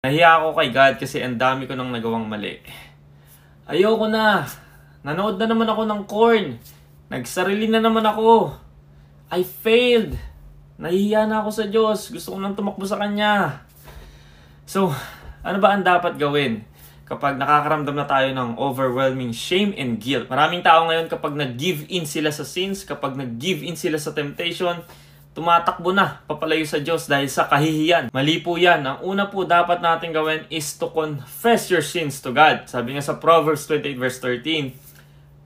Nahiya ako kay God kasi ang dami ko nang nagawang mali. Ayoko na. Nanood na naman ako ng corn. Nagsarili na naman ako. I failed. Nahihiya na ako sa Diyos. Gusto ko nang tumakbo sa Kanya. So, ano ba ang dapat gawin kapag nakakaramdam na tayo ng overwhelming shame and guilt? Maraming tao ngayon kapag nag-give in sila sa sins, kapag nag-give in sila sa temptation, tumatakbo na papalayo sa Diyos dahil sa kahihiyan. Mali po yan. Ang una po dapat natin gawin is to confess your sins to God. Sabi nga sa Proverbs 28 verse 13,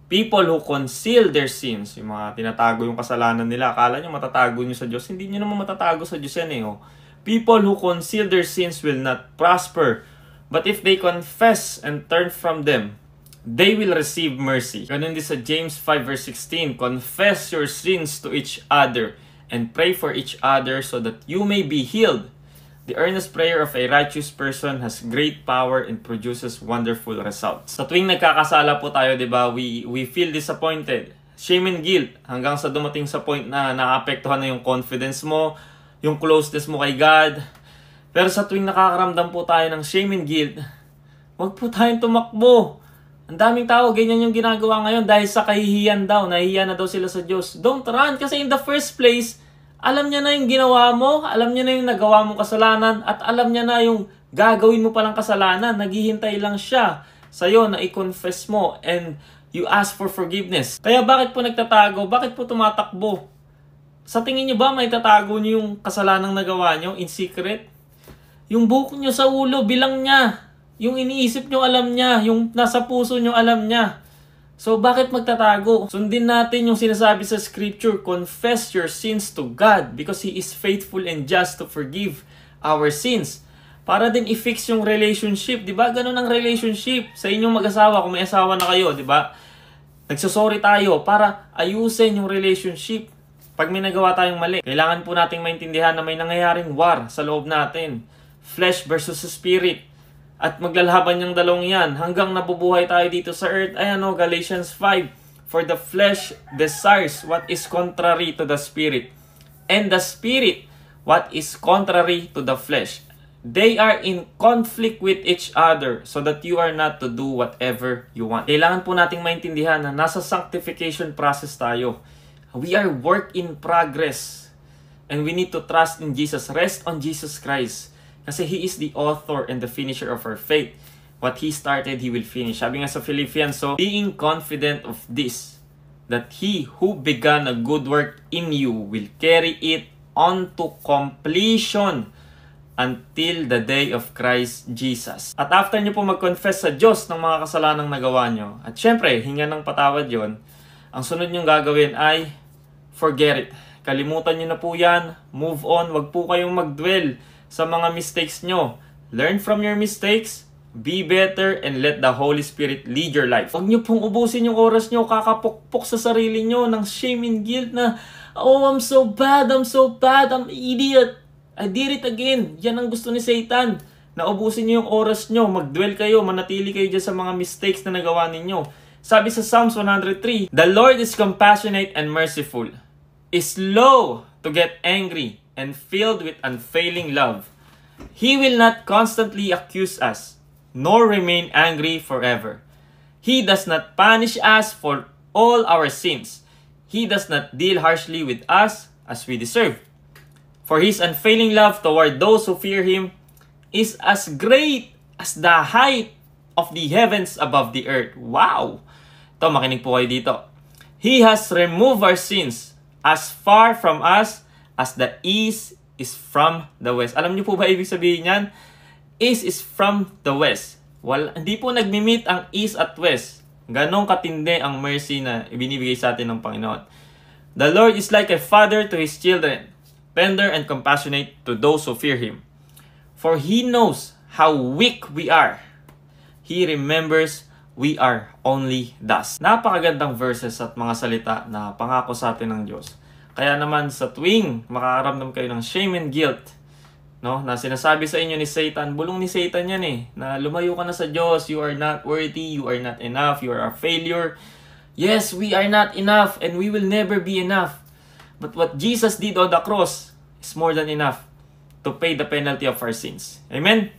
people who conceal their sins, yung mga tinatago yung kasalanan nila, akala nyo matatago nyo sa Diyos, hindi nyo naman matatago sa Diyos yan eh. Oh. People who conceal their sins will not prosper, but if they confess and turn from them, they will receive mercy. Ganun din sa James 5 verse 16, confess your sins to each other and pray for each other so that you may be healed. The earnest prayer of a righteous person has great power and produces wonderful results. Sa tuwing nagkakasala po tayo, di ba, we feel disappointed. Shame and guilt hanggang sa dumating sa point na naapektuhan na yung confidence mo, yung closeness mo kay God. Pero sa tuwing nakakaramdam po tayo ng shame and guilt, huwag po tayong tumakbo. Ang daming tao, ganyan yung ginagawa ngayon dahil sa kahihiyan daw. Nahihiya na daw sila sa Diyos. Don't run kasi in the first place, alam niya na yung ginawa mo, alam niya na yung nagawa mong kasalanan, at alam niya na yung gagawin mo palang kasalanan. Naghihintay lang siya sa'yo na i-confess mo and you ask for forgiveness. Kaya bakit po nagtatago? Bakit po tumatakbo? Sa tingin niyo ba may tatago niyo yung kasalanang nagawa niyo in secret? Yung buhok niyo sa ulo, bilang niya. Yung iniisip niyo alam niya, yung nasa puso niyo alam niya. So, bakit magtatago? Sundin natin yung sinasabi sa scripture, confess your sins to God because He is faithful and just to forgive our sins. Para din i-fix yung relationship, di ba? Ganun ang relationship sa inyong mag-asawa, kung may asawa na kayo, di ba? Nagsasorry tayo para ayusin yung relationship. Pag may nagawa tayong mali, kailangan po nating maintindihan na may nangyayaring war sa loob natin. Flesh versus spirit. At maglalaban yung dalawang yan hanggang nabubuhay tayo dito sa earth. Ayan o, Galatians 5. For the flesh desires what is contrary to the spirit, and the spirit what is contrary to the flesh. They are in conflict with each other so that you are not to do whatever you want. Kailangan po nating maintindihan na nasa sanctification process tayo. We are work in progress. And we need to trust in Jesus. Rest on Jesus Christ. Kasi He is the author and the finisher of our faith. What He started, He will finish. Sabi nga sa Philippians, so being confident of this, that He who began a good work in you will carry it on to completion until the day of Christ Jesus. At after nyo po mag-confess sa Diyos ng mga kasalanang nagawa nyo, at syempre, hinga ng patawad yon, ang sunod nyong gagawin ay forget it. Kalimutan nyo na po yan. Move on. Wag po kayong mag-dwell sa mga mistakes nyo. Learn from your mistakes, be better, and let the Holy Spirit lead your life. Huwag nyo pong ubusin yung oras nyo, kakapukpok sa sarili nyo ng shame and guilt na, oh, I'm so bad, I'm idiot, I did it again. Yan ang gusto ni Satan. Na ubusin nyo yung oras nyo, mag-dwell kayo, manatili kayo dyan sa mga mistakes na nagawa ninyo. Sabi sa Psalms 103, the Lord is compassionate and merciful, is slow to get angry, and filled with unfailing love. He will not constantly accuse us, nor remain angry forever. He does not punish us for all our sins. He does not deal harshly with us as we deserve. For His unfailing love toward those who fear Him is as great as the height of the heavens above the earth. Wow! Ito, makinig po kayo dito. He has removed our sins as far from us as the east is from the west. Alam niyo po ba ibig sabihin yan? East is from the west. Hindi po nagmi-meet ang east at west. Ganong katindi ang mercy na ibinibigay sa atin ng Panginoon. The Lord is like a father to His children, tender and compassionate to those who fear Him. For He knows how weak we are. He remembers we are only dust. Napakagandang verses at mga salita na pangako sa atin ng Diyos. Kaya naman sa tuwing makakaramdam kayo ng shame and guilt, no, na sinasabi sa inyo ni Satan, bulong ni Satan yan eh, na lumayo ka na sa Diyos, you are not worthy, you are not enough, you are a failure. Yes, we are not enough and we will never be enough. But what Jesus did on the cross is more than enough to pay the penalty of our sins. Amen?